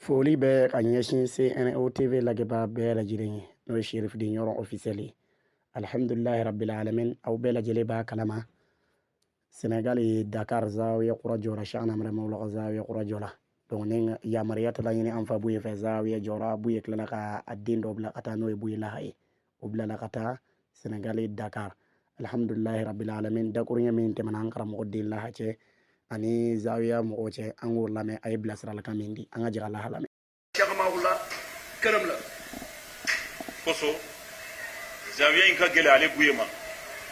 foli bɛ ka ɲɛsin CNO TV lagɛbaga bɛɛ lajɛlen ye n'o ye Sherif di Ɲɔrɔ officiel ye. Alhamdulilahi rabbil alamin aw bɛɛ lajɛlen b'a kalama Senegal ye Dakar zawiya kura jɔra Cheikh Ahmad Mawlana zawiya kura jɔra. Donc ni yamaruya tala ɲini an fa Buye fɛ zawiya jɔra, Buye tilala ka a den dɔ bila ka taa n'o ye Buye Laha ye. O bilala ka taa Senegal Dakar. Alhamdulilahi rabbil alamin dakuruɲɛ min tɛmɛna an karamɔgɔ den Laha cɛ ani zawiya mɔgɔw cɛ an k'o lamɛn a ye bilasiralikan min di an ka jira Laha lamɛn. Cheikh Maoula këram la koso zawiya in ka gɛlɛ ale Buye ma.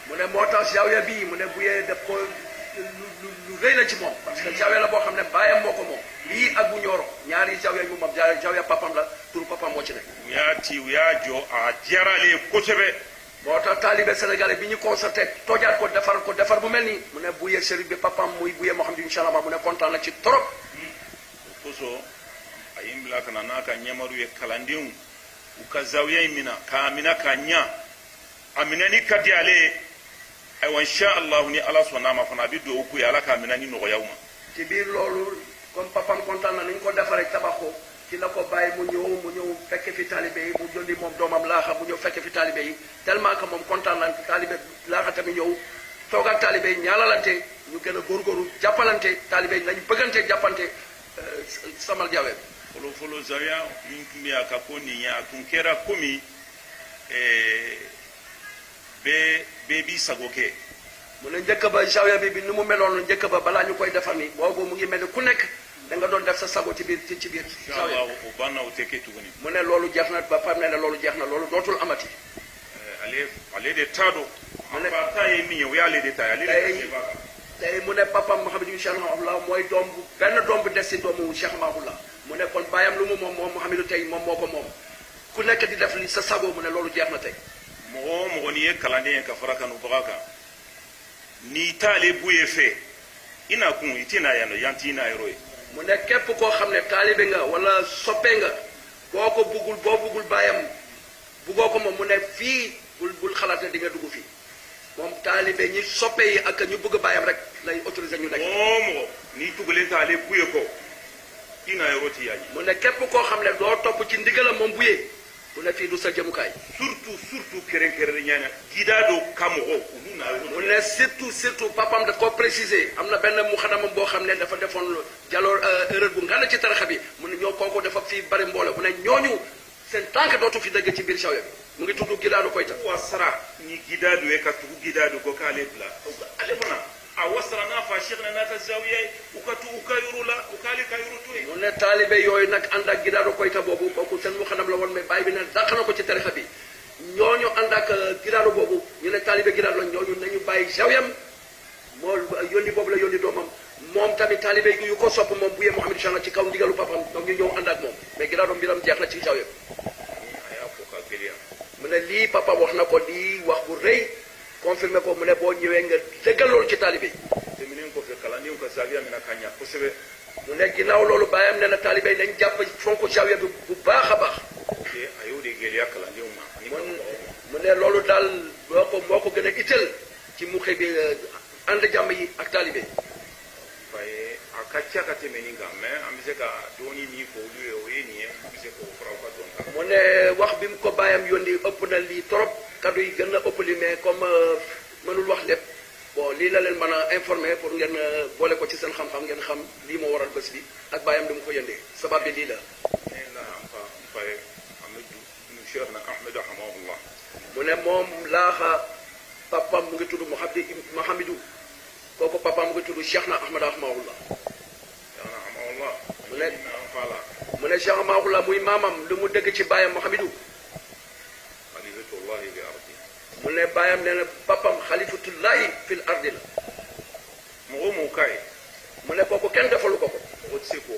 mu ne moo tax zawiya bii mu ne Buye def ko lu rëy la ci moom parce que zawiya la boo xam ne baayam moo ko moom lii ak bu Ñooro ñaari zawiya yu moom zawiya papam la turu papam moo ci nekk. u y'a jɔ a diyara ale ye kosɛbɛ. moo tax taalibe sénégalais bi ñu concerté toojaat ko defar bu mel nii mu ne Buye sëriñ bi papam muy Buye moo xam ne incha allah mu ne kontaan na ci trop. koso a yi bila ka na n'a ka ɲɛmaru ye kalandenw u ka zawiya in mina k'a mina ka ɲa a minɛni ka di ale ye ayiwa insha allahu ni ala sɔnn'a ma fana a bɛ dugawu k'u ye ala k'a minɛ ni nɔgɔyaw ma. ci biir loolu comme papam kontaan na ni ñu ko defaree tabax ko ci la ko bàyyi mu ñëw fekke fi taalibe yi mu jëndi moom doomam Laaxa mu ñëw fekke fi taalibe yi tellement que moom kontaan na taalibe Laaxa tamit ñëw toog ak taalibe yi ñaalalante ñu gën a góorgóorlu jàppalante taalibe yi nañu bëggante jàppante samal jawe fɔlɔ zawiya min tun bɛ a ka ko nin ye a tun kɛra komi bɛɛ b'i sago kɛ. mu ne njëkk ba zawiya bi ni mu meloon njëkk ba balaa ñu koy defar ni boobu mu ngi mel ni ku nekk da nga doon def sa sago ci biir zawiya o banna o tɛ kɛ tuguni. mu ne loolu jeex na ba pare ne loolu jeex na loolu dootul amati. ale de t'a dɔn. mu ne ba ta ye min ye o y'ale de ta ye ale de ta se b'a kan. tey mu ne papam Mouhamadou Cheikh Mahoula mooy benn doom bu des si doomu Cheikh Mahoula mu ne kon bàyyam lu mu moom Mouhamadou tey moom moo ko moom ku nekk di def li sa sago mu ne loolu jeex na tey. mɔgɔ o mɔgɔ n'i ye kalanden ye ka fara kanubaga kan n'i t'ale Buye fɛ i na kun i tɛna yan nɔ yan t'i na yɔrɔ ye. mu ne képp koo xam ne taalibe nga wala soppe nga boo ko buggul bàyyam buggoo ko moom mu ne fii bul xalaat ne di nga dugg fii moom taalibe ñi soppe yi ak ñu bëgg bàyyam rek lay autorisé ñu nekk. mɔgɔ n'i tugulen t'ale Buye kɔ i na yɔrɔ ti yan ye. mu ne képp koo xam ne doo topp ci ndigalam moom Buye mu ne fii du sa jëmukaay. surtout kɛrɛnkɛrɛnnenya na gida dɔ ka mɔgɔw olu na yɔrɔ. mu ne surtout papam daf ko préciser am na benn mu xanamam boo xam ne dafa defoon jaloo erreur bu nga ne ci tarixa bi mu ne ñoo kooku dafa fii bari mboole mu ne ñooñu seen tànk dootu fi dëgg ci biir zawiya bi mu ngi tudd Gidaadu Koyta. wasara ni Gidaadu ye ka tugu Gidaadu ko k'ale bila ale fana a wasara n'a fa Cheikh na n'a ka zawiya ye u ka yɔrɔ la u k'ale ka yɔrɔ to yen. mu ne taalibe yooyu nag ànd ak Gidaadu Koyta boobu kooku seen mu xanam la woon mais bàyyi bi ne dàq na ko ci tarixa bi ñooñu ànd ak Gidaadu boobu ñu ne taalibe Gidaadu la ñooñu nañu bàyyi zawiyam moo yónni boobu la yónni doomam moom tamit taalibe yu ko sopp moom Buye Mouhamadou Cheikh ci kaw ndigalu papam donc ñu ñëw ànd ak moom mais Gidaadu mbiram jeex na ci zawiya mu ne lii papa wax na ko lii wax bu rëy confirmé ko mu ne boo ñëwee nga dëggal loolu ci taalibe yi. te mu ne ko fɛ kalandenw ka zawiya mina ka ɲa kosɛbɛ. mu ne ginnaaw loolu bàyyam ne na taalibe yi nañ jàpp fonk zawiya bi bu baax a baax. a y'o de gɛlɛya kalandenw ma. mu ne loolu daal moo ko gën a itteel ci mu xëy bi ànd jàmm yi ak taalibe yi. waaye a ka ca ka tɛmɛ nin kan mais an bɛ se ka dɔɔni min fɔ olu ye o ye nin ye an bɛ se k'o fara u ka dɔn kan. mu ne wax bi mu ko bàyyam yónni ëpp na lii trop kaddu yi gën a ëpp li mais comme mënul wax lépp bon lii la leen mën a informer pour ngeen boole ko ci seen xam-xam ngeen xam lii moo waral bés bi ak bàyyam li mu ko yëndee sabab bi lii la. mu ne moom Laaxa papam mu ngi tudd Mouhamadou kooku papam mu ngi tudd Cheikh na Ahmad Rahimahullah. mu ne Cheikh Rahimahullah muy maamam lu mu dëgg ci bàyyam Mouhamadou. mu ne bàyyam nee na papam xalifatullahi fil ardi la. mɔgɔ m'o k'a ye. mu ne kooku kenn defalu ko ko. o tɛ se k'o